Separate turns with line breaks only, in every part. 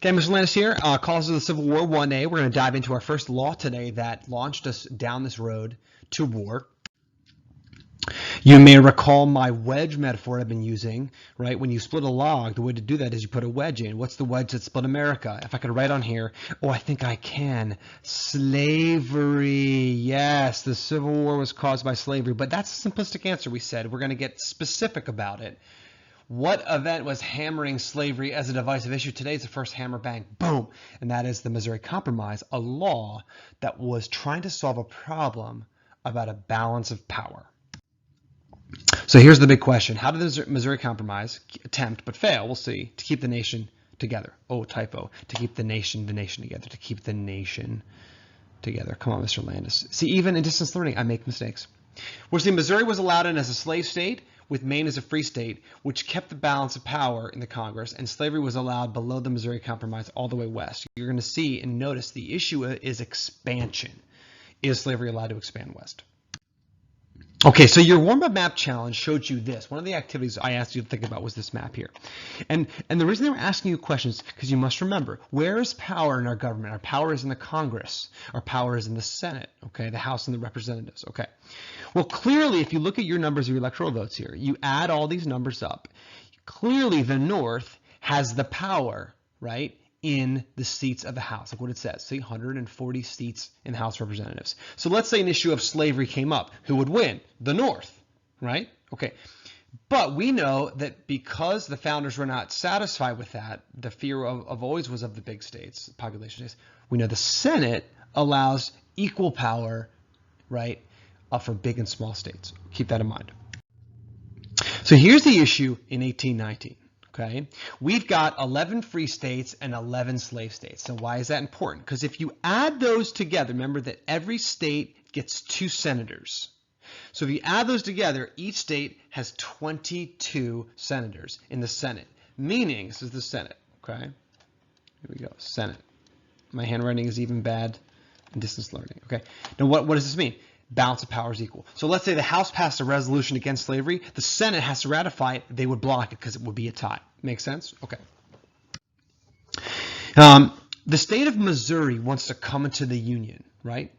Okay, Mr. Landis here. Causes of the Civil War 1A. We're going to dive into our first law today that launched us down this road to war. You may recall my wedge metaphor I've been using, right? When you split a log, the way to do that is you put a wedge in. What's the wedge that split America? If I could write on here, oh, I think I can. Slavery. Yes, the Civil War was caused by slavery, but that's a simplistic answer, we said. We're going to get specific about it. What event was hammering slavery as a divisive issue? Today is the first hammer bang, boom, and that is the Missouri Compromise, a law that was trying to solve a problem about a balance of power. So here's the big question. How did the Missouri Compromise attempt, but fail, we'll see, to keep the nation together? Oh, typo. To keep the nation together. To keep the nation together. Come on, Mr. Landis. See, even in distance learning, I make mistakes. We'll see Missouri was allowed in as a slave state, with Maine as a free state, which kept the balance of power in the Congress, and slavery was allowed below the Missouri Compromise all the way west. You're going to see and notice the issue is expansion. Is slavery allowed to expand west? Okay, so your Warmup Map challenge showed you this. One of the activities I asked you to think about was this map here. And the reason they were asking you questions, because you must remember, where is power in our government? Our power is in the Congress. Our power is in the Senate, okay, the House and the Representatives, okay. Well, clearly, if you look at your numbers of your electoral votes here, you add all these numbers up, clearly the North has the power, right, in the seats of the House. Look what it says. See, 140 seats in the House of Representatives. So let's say an issue of slavery came up. Who would win? The North, right? Okay. But we know that because the founders were not satisfied with that, the fear of always was of the big states, population states. We know the Senate allows equal power, right, for big and small states. Keep that in mind. So here's the issue in 1819. Okay, we've got 11 free states and 11 slave states. So why is that important? Because if you add those together, remember that every state gets 2 senators. So if you add those together, each state has 22 senators in the Senate, meaning this is the Senate. Okay, here we go, Senate. My handwriting is even bad in distance learning. Okay, now what does this mean? Balance of power is equal. So let's say the House passed a resolution against slavery. The Senate has to ratify it. They would block it because it would be a tie. Make sense? Okay. The state of Missouri wants to come into the Union, right?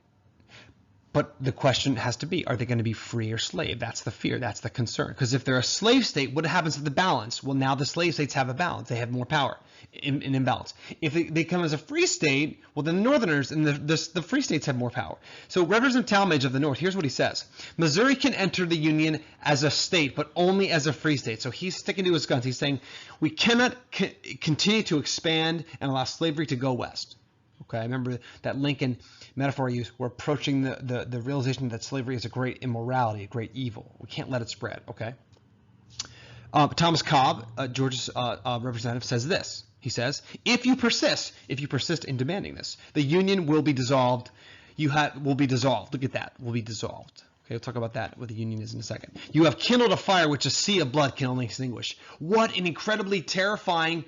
But the question has to be, are they going to be free or slave? That's the fear. That's the concern. Because if they're a slave state, what happens to the balance? Well, now the slave states have a balance. They have more power in imbalance. If they come as a free state, well, the Northerners and the free states have more power. So Representative Talmadge of the North, here's what he says. Missouri can enter the Union as a state, but only as a free state. So he's sticking to his guns. He's saying we cannot continue to expand and allow slavery to go west. Okay, I remember that Lincoln metaphor I used. We're approaching the realization that slavery is a great immorality, a great evil. We can't let it spread, okay? Thomas Cobb, Georgia's representative, says this. He says, if you persist in demanding this, the Union will be dissolved. Will be dissolved. Look at that, will be dissolved. Okay, we'll talk about that, what the Union is in a second. You have kindled a fire which a sea of blood can only extinguish. What an incredibly terrifying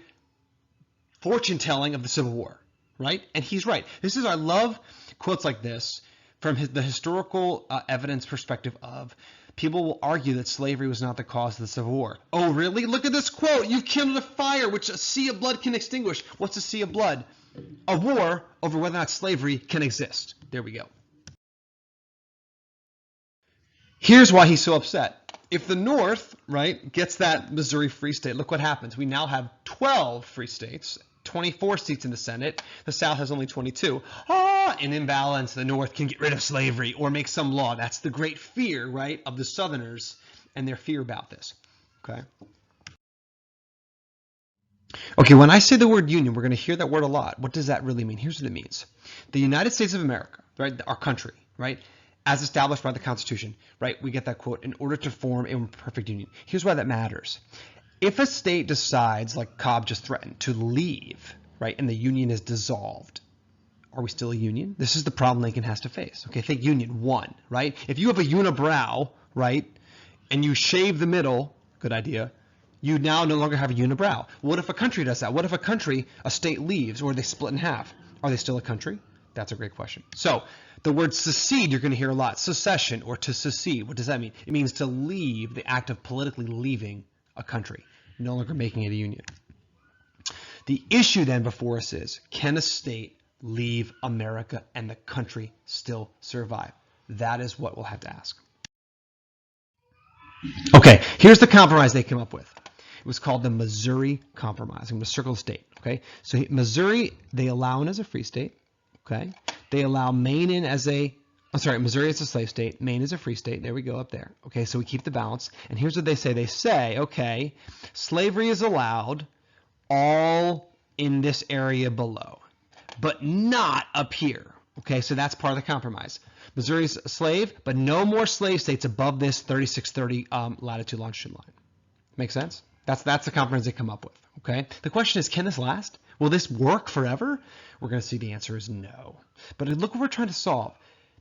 fortune telling of the Civil War. Right? And he's right. I love quotes like this from the historical evidence perspective of people will argue that slavery was not the cause of the Civil War. Oh, really? Look at this quote. You've kindled a fire which a sea of blood can extinguish. What's a sea of blood? A war over whether or not slavery can exist. There we go. Here's why he's so upset. If the North, right, gets that Missouri free state, look what happens. We now have 12 free states. 24 seats in the Senate. The South has only 22. In imbalance, the North can get rid of slavery or make some law. That's the great fear, right, of the Southerners and their fear about this. Okay. Okay, when I say the word union, we're going to hear that word a lot. What does that really mean? Here's what it means. The United States of America, right, our country, right, as established by the Constitution, right, we get that quote, in order to form a perfect union. Here's why that matters. If a state decides, like Cobb just threatened, to leave, right, and the union is dissolved, are we still a union? This is the problem Lincoln has to face. Okay, think union, one, right? If you have a unibrow, right, and you shave the middle, good idea, you now no longer have a unibrow. What if a country does that? What if a state leaves or they split in half? Are they still a country? That's a great question. So the word secede, you're going to hear a lot. Secession or to secede. What does that mean? It means to leave, the act of politically leaving a country, no longer making it a union. The issue then before us is, can a state leave America and the country still survive? That is what we'll have to ask. Okay, here's the compromise they came up with. It was called the Missouri Compromise. I'm going to circle the state. Okay, so Missouri, they allow in as a free state. Okay, they allow Maine in as a, I'm sorry, Missouri is a slave state. Maine is a free state. There we go up there. Okay, so we keep the balance. And here's what they say. They say, okay, slavery is allowed all in this area below, but not up here. Okay, so that's part of the compromise. Missouri's a slave, but no more slave states above this 3630 latitude longitude line. Make sense? That's the compromise they come up with. Okay. The question is, can this last? Will this work forever? We're going to see the answer is no. But look what we're trying to solve: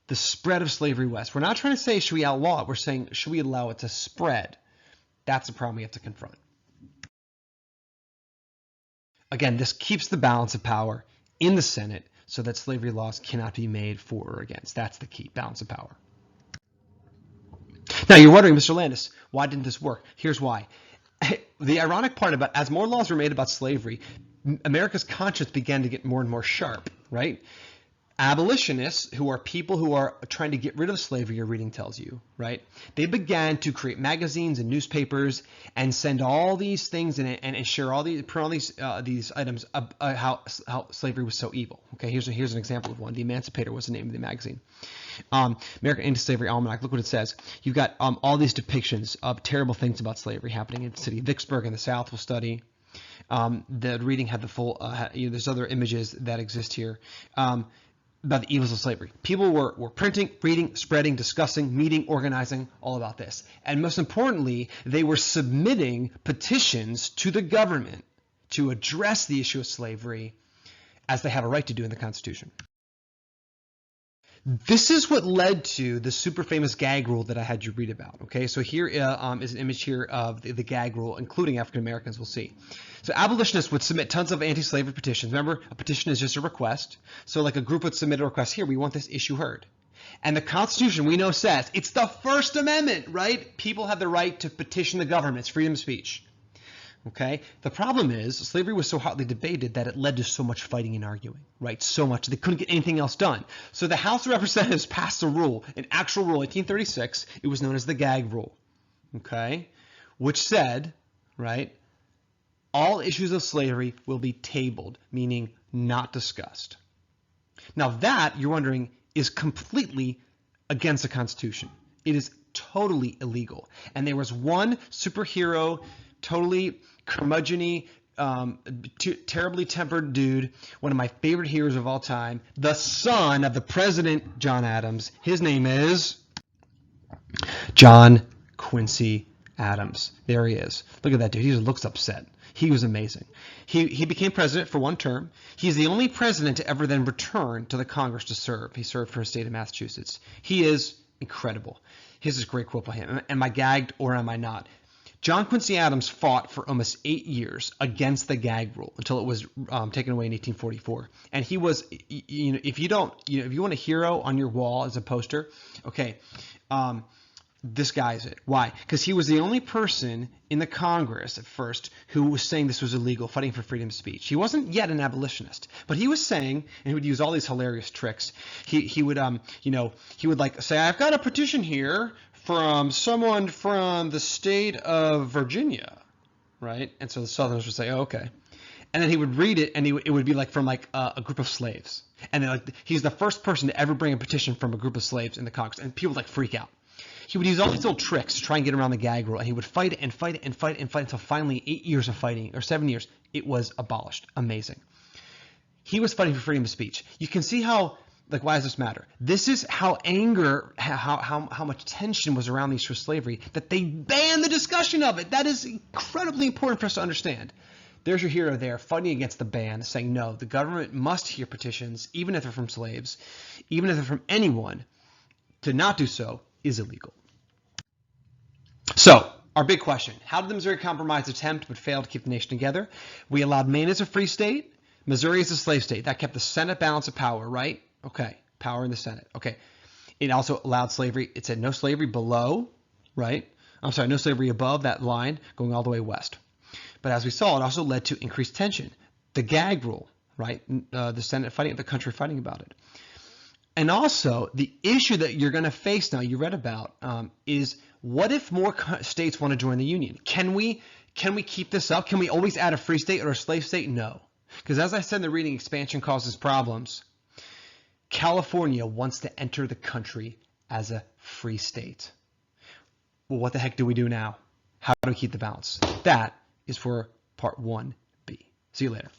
the spread of slavery west. We're not trying to say should we outlaw it. We're saying should we allow it to spread? That's the problem we have to confront. Again, this keeps the balance of power in the Senate so that slavery laws cannot be made for or against. That's the key, balance of power. Now you're wondering, Mr. Landis, why didn't this work? Here's why. The ironic part about, as more laws were made about slavery, America's conscience began to get more and more sharp, right? Abolitionists, who are people who are trying to get rid of slavery, your reading tells you, right? They began to create magazines and newspapers and send all these things in it and share all these, print all these items how slavery was so evil. Okay, here's an example of one. The Emancipator was the name of the magazine. American Anti-Slavery Almanac. Look what it says. You've got all these depictions of terrible things about slavery happening in the city of Vicksburg in the South. We'll study. The reading had the full. There's other images that exist here. About the evils of slavery. People were printing, reading, spreading, discussing, meeting, organizing, all about this. And most importantly, they were submitting petitions to the government to address the issue of slavery, as they have a right to do in the Constitution. This is what led to the super famous Gag Rule that I had you read about. Okay, so here is an image here of the Gag Rule, including African Americans. We'll see. So abolitionists would submit tons of anti-slavery petitions. Remember, a petition is just a request. So like a group would submit a request. Here, we want this issue heard. And the Constitution, we know, says it's the First Amendment, right? People have the right to petition the government. It's freedom of speech. Okay. The problem is slavery was so hotly debated that it led to so much fighting and arguing, right? So much they couldn't get anything else done. So the House of Representatives passed a rule, an actual rule, 1836. It was known as the Gag Rule, okay, which said, right, all issues of slavery will be tabled, meaning not discussed. Now that, you're wondering, is completely against the Constitution. It is totally illegal. And there was one superhero, totally curmudgeon-y, terribly tempered dude, one of my favorite heroes of all time, the son of the president, John Adams. His name is John Quincy Adams. There he is. Look at that dude. He just looks upset. He was amazing. He became president for one term. He's the only president to ever then return to the Congress to serve. He served for his state of Massachusetts. He is incredible. Here's this great quote by him. Am I gagged or am I not? John Quincy Adams fought for almost 8 years against the Gag Rule until it was taken away in 1844. And he was, if you want a hero on your wall as a poster, okay, this guy is it. Why? Because he was the only person in the Congress at first who was saying this was illegal, fighting for freedom of speech. He wasn't yet an abolitionist, but he was saying, and he would use all these hilarious tricks. He would like say, I've got a petition here from someone from the state of Virginia, right? And so the Southerners would say, oh, okay. And then he would read it, and it would be like from like a group of slaves. And then like he's the first person to ever bring a petition from a group of slaves in the Congress, and people would like freak out. He would use all these little tricks to try and get around the Gag Rule, and he would fight it and fight it and fight it and fight it until finally 8 years of fighting, or 7 years, it was abolished. Amazing. He was fighting for freedom of speech. You can see how, like, why does this matter? This is how how much tension was around the issue of slavery that they banned the discussion of it. That is incredibly important for us to understand. There's your hero there fighting against the ban, saying no, the government must hear petitions, even if they're from slaves, even if they're from anyone. To not do so is illegal. So, our big question, how did the Missouri Compromise attempt but fail to keep the nation together? We allowed Maine as a free state, Missouri as a slave state. That kept the Senate balance of power, right? Okay, power in the Senate. Okay. It also allowed slavery. It said no slavery below, right? I'm sorry, no slavery above that line going all the way west. But as we saw, it also led to increased tension. the Gag Rule, right? The Senate fighting, the country fighting about it. And also, the issue that you're going to face now, you read about, is what if more states want to join the union? Can we keep this up? Can we always add a free state or a slave state? No. Because as I said in the reading, expansion causes problems. California wants to enter the country as a free state. Well, what the heck do we do now? How do we keep the balance? That is for part 1B. See you later.